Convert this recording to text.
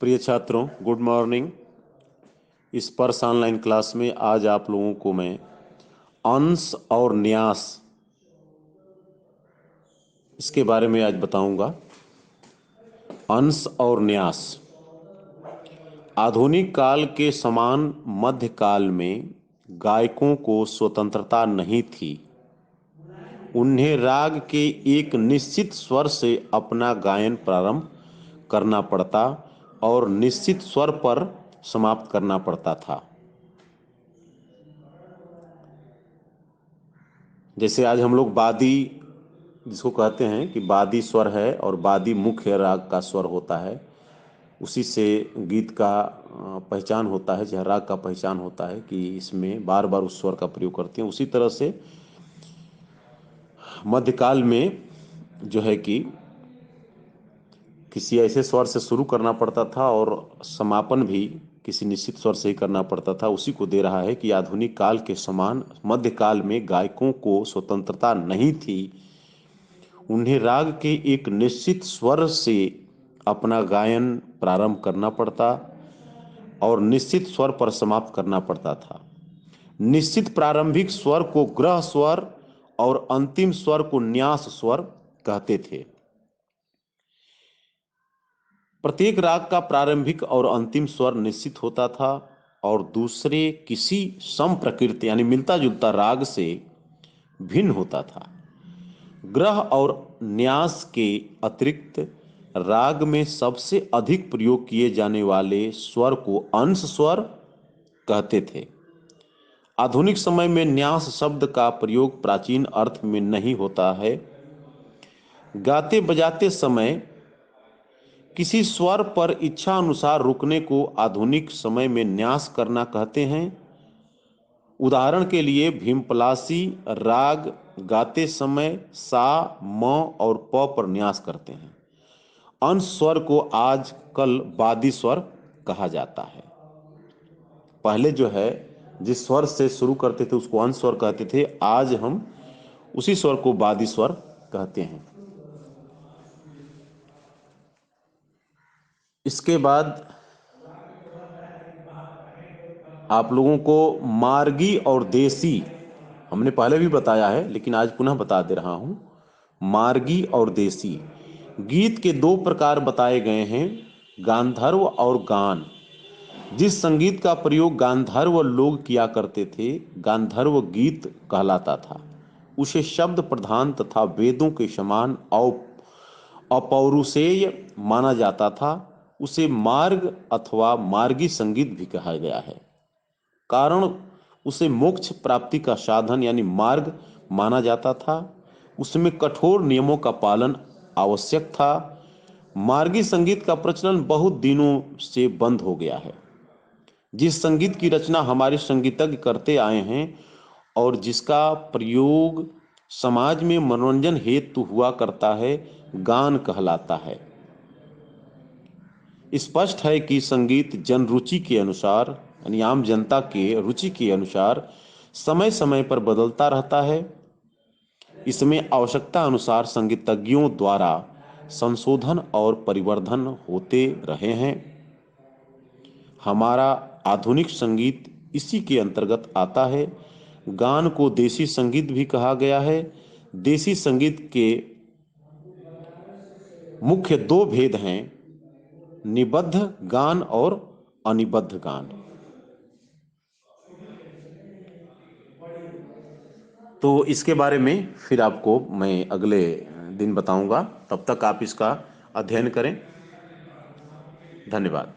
प्रिय छात्रों, good morning. इस पर्स ऑनलाइन क्लास में आज आप लोगों को मैं अंश और न्यास इसके बारे में आज बताऊंगा। अंश और न्यास आधुनिक काल के समान मध्यकाल में गायकों को स्वतंत्रता नहीं थी। उन्हें राग के एक निश्चित स्वर से अपना गायन प्रारंभ करना पड़ता और निश्चित स्वर पर समाप्त करना पड़ता था। जैसे आज हम लोग वादी जिसको कहते हैं कि वादी स्वर है और वादी मुख्य राग का स्वर होता है, उसी से गीत का पहचान होता है, चाहे राग का पहचान होता है कि इसमें बार बार उस स्वर का प्रयोग करते हैं। उसी तरह से मध्यकाल में जो है कि किसी ऐसे स्वर से शुरू करना पड़ता था और समापन भी किसी निश्चित स्वर से ही करना पड़ता था। उसी को दे रहा है कि आधुनिक काल के समान मध्यकाल में गायकों को स्वतंत्रता नहीं थी। उन्हें राग के एक निश्चित स्वर से अपना गायन प्रारंभ करना पड़ता और निश्चित स्वर पर समाप्त करना पड़ता था। निश्चित प्रारंभिक स्वर को ग्रह स्वर और अंतिम स्वर को न्यास स्वर कहते थे। प्रत्येक राग का प्रारंभिक और अंतिम स्वर निश्चित होता था और दूसरे किसी सम प्रकृति यानी मिलता जुलता राग से भिन्न होता था। ग्रह और न्यास के अतिरिक्त राग में सबसे अधिक प्रयोग किए जाने वाले स्वर को अंश स्वर कहते थे। आधुनिक समय में न्यास शब्द का प्रयोग प्राचीन अर्थ में नहीं होता है। गाते बजाते समय किसी स्वर पर इच्छा अनुसार रुकने को आधुनिक समय में न्यास करना कहते हैं। उदाहरण के लिए भीमपलासी राग गाते समय सा, म और प पर न्यास करते हैं। अंश स्वर को आजकल वादी स्वर कहा जाता है। पहले जो है जिस स्वर से शुरू करते थे उसको अंश स्वर कहते थे, आज हम उसी स्वर को वादी स्वर कहते हैं। इसके बाद आप लोगों को मार्गी और देसी हमने पहले भी बताया है, लेकिन आज पुनः बता दे रहा हूं। मार्गी और देसी गीत के दो प्रकार बताए गए हैं, गांधर्व और गान। जिस संगीत का प्रयोग गांधर्व लोग किया करते थे, गांधर्व गीत कहलाता था। उसे शब्द प्रधान तथा वेदों के समान अपौरुषेय माना जाता था। उसे मार्ग अथवा मार्गी संगीत भी कहा गया है, कारण उसे मोक्ष प्राप्ति का साधन यानी मार्ग माना जाता था। उसमें कठोर नियमों का पालन आवश्यक था। मार्गी संगीत का प्रचलन बहुत दिनों से बंद हो गया है। जिस संगीत की रचना हमारे संगीतज्ञ करते आए हैं और जिसका प्रयोग समाज में मनोरंजन हेतु हुआ करता है, गान कहलाता है। स्पष्ट है कि संगीत जन रुचि के अनुसार यानी आम जनता के रुचि के अनुसार समय समय पर बदलता रहता है। इसमें आवश्यकता अनुसार संगीतज्ञों द्वारा संशोधन और परिवर्धन होते रहे हैं। हमारा आधुनिक संगीत इसी के अंतर्गत आता है। गान को देसी संगीत भी कहा गया है। देसी संगीत के मुख्य दो भेद हैं, निबद्ध गान और अनिबद्ध गान। तो इसके बारे में फिर आपको मैं अगले दिन बताऊंगा। तब तक आप इसका अध्ययन करें। धन्यवाद।